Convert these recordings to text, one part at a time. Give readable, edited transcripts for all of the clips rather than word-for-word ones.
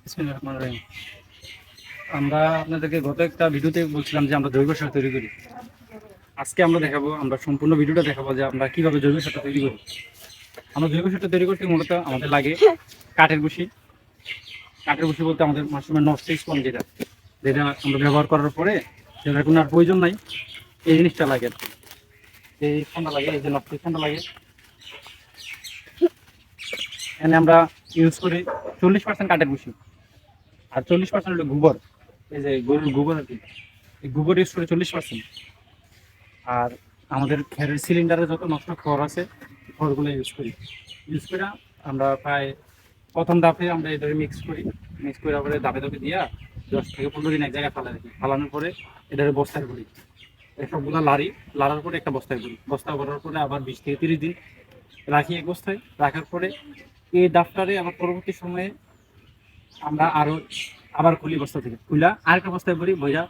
বিসমিল্লাহির রহমানির রহিম। আমরা আপনাদেরকে গত একটা ভিডিওতে বলছিলাম যে আমরা জৈব সার তৈরি করি। আজকে আমরা দেখাবো, আমরা সম্পূর্ণ ভিডিওটা দেখাবো যে আমরা কিভাবে জৈব সারটা তৈরি করি। আমরা জৈব সারটা তৈরি করতে মূলত আমাদের লাগে কাঠের ভুসি। কাঠের ভুসি বলতে আমাদের মাশরুমের নষ্ট স্পঞ্জ, যেটা যেটা আমরা ব্যবহার করার পরে যেটা কোনো আর প্রয়োজন নাই, এই জিনিসটা লাগে। এই স্পঞ্জটা লাগে, এই যে নষ্ট স্পঞ্জটা লাগে। এখানে আমরা ইউজ করি 40% কাঠের ভুসি আর 40% হলো গোবর। এই যে গরুর গোবর আর কি, এই গোবর ইউজ করে 40%। আর আমাদের খেরের সিলিন্ডারে যত নষ্ট খড় আছে, খড়গুলো ইউজ করে আমরা প্রায় প্রথম ধাপে আমরা এটা মিক্স করে আবার ধাপে ধাপে দিয়া 10 থেকে 15 দিন এক জায়গায় ফালাই রাখি। ফালানোর পরে এটারে বস্তায় করি, সবগুলো লাড়ার পরে একটা বস্তায় করি। বস্তা করার পরে আবার 20 থেকে 30 দিন রাখি এক বস্তায়। রাখার পরে এই ডাফটারে আবার পরবর্তী সময়ে আমরা আবার খুলি, বস্তা থেকে খুলা আরেকটা বস্তায় ভরি, বইয়া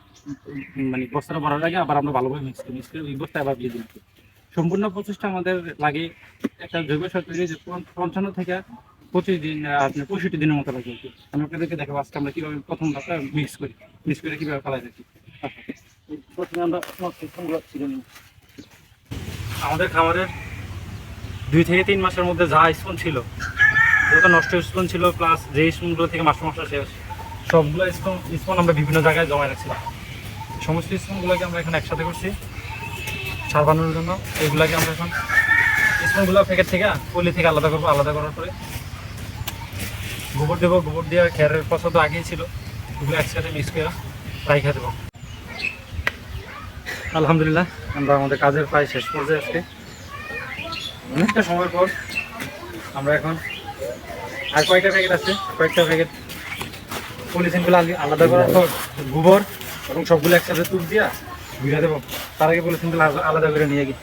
মানে বস্তাটা ভরার আগে আবার আমরা ভালোভাবে মিক্স করে ওই বস্তায় আবার দিয়ে দিই। সম্পূর্ণ প্রচেষ্টা আমাদের লাগে একটা জৈব সার তৈরি 55 থেকে 25 দিন, আপনার 65 দিনের মতো লাগে। আমি আপনাদেরকে দেখাবো আজকে আমরা কীভাবে প্রথম ধাপটা মিক্স করে কীভাবে ফেলাই রাখি। প্রথমে আমরা আমাদের খামারের 2 থেকে 3 মাসের মধ্যে যা স্পুন ছিল, যত নষ্ট স্পুন ছিল, প্লাস যে স্পুনগুলো থেকে মাসে শেষ, সবগুলো স্পুন আমরা বিভিন্ন জায়গায় জমা রাখছিলাম। সমস্ত স্পুনগুলোকে আমরা এখন একসাথে করছি সার বানানোর জন্য। এইগুলাকে আমরা এখন স্পুনগুলো প্যাকেট থেকে পলি থেকে আলাদা করবো। আলাদা করার পরে গোবর দেবো, গোবর দিয়ে খেয়ারের পছন্দ আগেই ছিল, ওগুলো একসাথে মিক্স করে রাইখা দেবো। আলহামদুলিল্লাহ, আমরা আমাদের কাজের প্রায় শেষ পর্যায়ে আজকে অনেকটা সময় পর আমরা এখন আর কয়েকটা প্যাকেট পলিথিনগুলো আলাদা করার পর গোবর এবং সবগুলো একসাথে তুপ দিয়া বুঝা দেবো। তার আগে পলিথিনগুলো আলাদা করে নিয়ে গিয়ে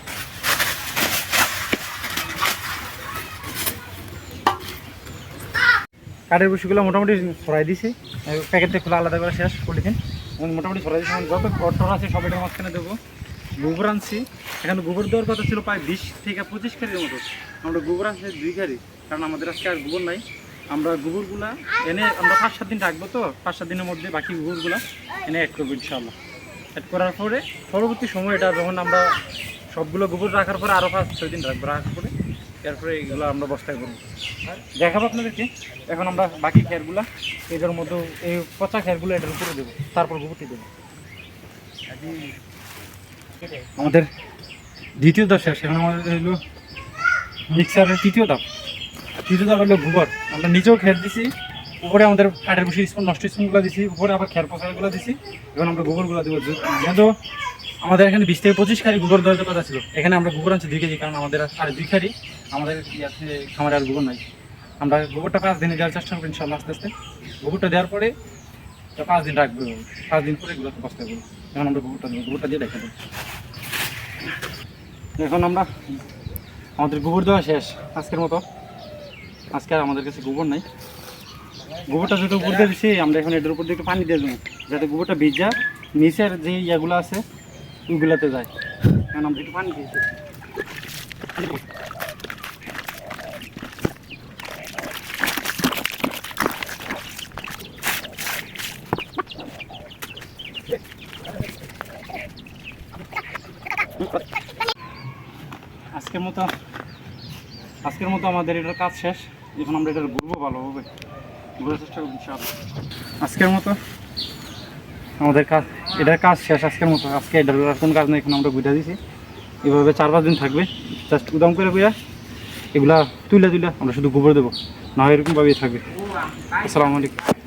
কাঠের বসিগুলো মোটামুটি ছড়াই দিছি। প্যাকেটটা খোলা আলাদা করে শেষ পলিথিন মোটামুটি ছড়াই দিচ্ছি। যত অটর আছে সব এটার মাঝখানে দেবো। গোবর আনছি, এখানে গোবর দেওয়ার কথা ছিল প্রায় 20 থেকে 25 কেজির মতো। আমরা গোবর আনছি 2 কেজি, কারণ আমাদের আজকে আর গোবর নাই। আমরা গোবরগুলা এনে আমরা 5-7 দিন রাখবো, তো 5-7 দিনের মধ্যে বাকি গোবরগুলা এনে অ্যাড করবো ইনশাআল্লাহ। অ্যাড করার পরে পরবর্তী সময় এটা যখন আমরা সবগুলো গোবর রাখার পরে আরও 5-6 দিন রাখবো, রাখার পরে এরপরে এইগুলো আমরা বস্তায় করবো, দেখাবো আপনাদেরকে। এখন আমরা বাকি খেরগুলা এটার মধ্যে, এই পচা খেরগুলো এটার উপরে দেবো, তারপর গোবরটি দেবো। আমাদের দ্বিতীয় ধাপ শেষ। এখন আমাদের হলো মিক্সারের তৃতীয় ধাপ হলো গোবর। আমরা নিজেও খের দিছি, উপরে আমাদের কাঠের বসে নষ্ট স্পুনগুলো দিছি, উপরে আবার খের পচাগুলো দিছি। এখন আমরা গোবরগুলো দেবো। যেহেতু আমাদের এখানে 20 থেকে 25 খারি গোবর দেওয়ার কথা ছিল, এখানে আমরা গোবর আনছি 2 কেজি, কারণ আমাদের আর 2 খারি আমাদের খামারে আর গোবর নাই। আমরা গোবরটা 5 দিনে দেওয়ার চেষ্টা করবো ইনশাআল্লাহ। আস্তে আস্তে গোবরটা দেওয়ার পরে 5 দিন রাখবো, 5 দিন পরে এগুলোকে বস্তায় করবো। এখন আমরা গোবরটা দিয়ে দেখা দেবো। এখন আমরা আমাদের গোবর দেওয়া শেষ আজকের মতো। আজকে আর আমাদের কাছে গোবর নাই। গোবরটা যেটা উপর দিয়ে দিচ্ছি, আমরা এখন এটার উপর দিয়ে একটু পানি দিয়ে দেবো, যাতে গোবরটা ভিজা নিচের যে ইয়েগুলো আছে ওইগুলোতে যায়। এখন আমরা একটু পানি দিয়েছি। আজকের মতো আমাদের এটার কাজ শেষ। এখন আমরা এটার ঘুরবো, ভালোভাবে ঘুরার চেষ্টা করবো ইনশাআল্লাহ। আজকের মতো আমাদের এটার কাজ শেষ। আজকের মতো আজকে এটার কোনো কাজ নেই, এখন আমরা বুঝা দিছি। এভাবে 4-5 দিন থাকবে, জাস্ট উদাম করে বুঝা এগুলা তুলে আমরা শুধু গোবর দেবো, না হয় এরকমভাবেই থাকবে। আসসালামু আলাইকুম।